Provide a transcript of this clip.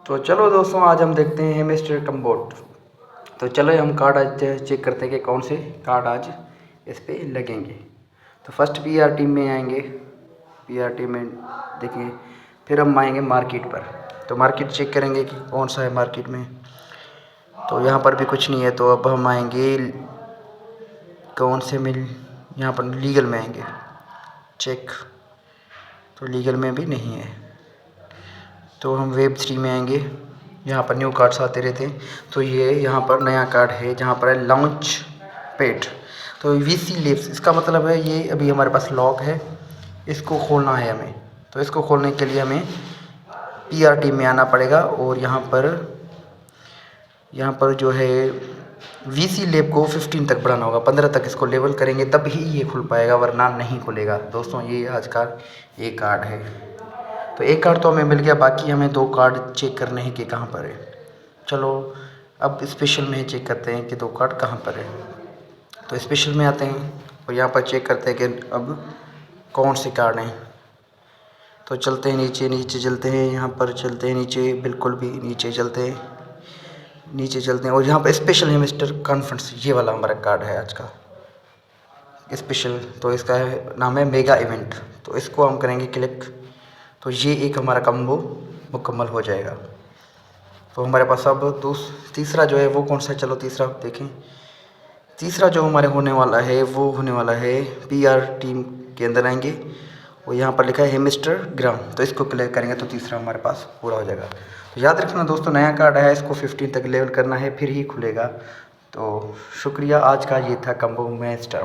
तो चलो दोस्तों, आज हम देखते हैं मिस्टर कम्बोट। तो चलो हम कार्ड आज चेक करते हैं कि कौन से कार्ड आज इस पे लगेंगे। तो फर्स्ट पीआर टीम में आएंगे, पीआर टीम में देखेंगे, फिर हम आएंगे मार्केट पर। तो मार्केट चेक करेंगे कि कौन सा है मार्केट में। तो यहाँ पर भी कुछ नहीं है, तो अब हम आएंगे कौन से मिल, यहाँ पर लीगल में आएंगे चेक, तो लीगल में भी नहीं है। तो हम वेब 3 में आएंगे, यहाँ पर न्यू कार्ड्स आते रहते हैं। तो ये यहाँ पर नया कार्ड है जहाँ पर है लॉन्च पेड। तो वीसी लिप्स, इसका मतलब है ये अभी हमारे पास लॉक है, इसको खोलना है हमें। तो इसको खोलने के लिए हमें पीआर टीम में आना पड़ेगा और यहाँ पर जो है वीसी लेब को 15 तक बढ़ाना होगा, 15 तक इसको लेवल करेंगे तब ही ये खुल पाएगा, वरना नहीं खुलेगा। दोस्तों ये आज का ये कार्ड है। तो एक कार्ड तो हमें मिल गया, बाकी हमें 2 कार्ड चेक करने हैं कि कहाँ पर है। चलो अब स्पेशल में चेक करते हैं कि 2 कार्ड कहाँ पर है। तो स्पेशल में आते हैं और यहाँ पर चेक करते हैं कि अब कौन से कार्ड हैं। तो चलते हैं नीचे, नीचे चलते हैं, यहाँ पर चलते हैं नीचे, बिल्कुल भी नीचे चलते हैं, नीचे चलते हैं और यहाँ पर स्पेशल है मिस्टर कॉन्फ्रेंस, ये वाला हमारा कार्ड है आज का स्पेशल। तो इसका नाम है मेगा इवेंट। तो इसको हम करेंगे क्लिक, तो ये एक हमारा कम्बो मुकम्मल हो जाएगा। तो हमारे पास अब तीसरा जो है वो कौन सा है, चलो तीसरा देखें। तीसरा जो हमारे होने वाला है वो होने वाला है पीआर टीम के अंदर आएंगे और यहाँ पर लिखा है मिस्टर ग्राम। तो इसको क्लिक करेंगे तो तीसरा हमारे पास पूरा हो जाएगा। तो याद रखना दोस्तों, नया कार्ड है, इसको 15 तक लेवल करना है फिर ही खुलेगा। तो शुक्रिया, आज का ये था कम्बो में स्टार।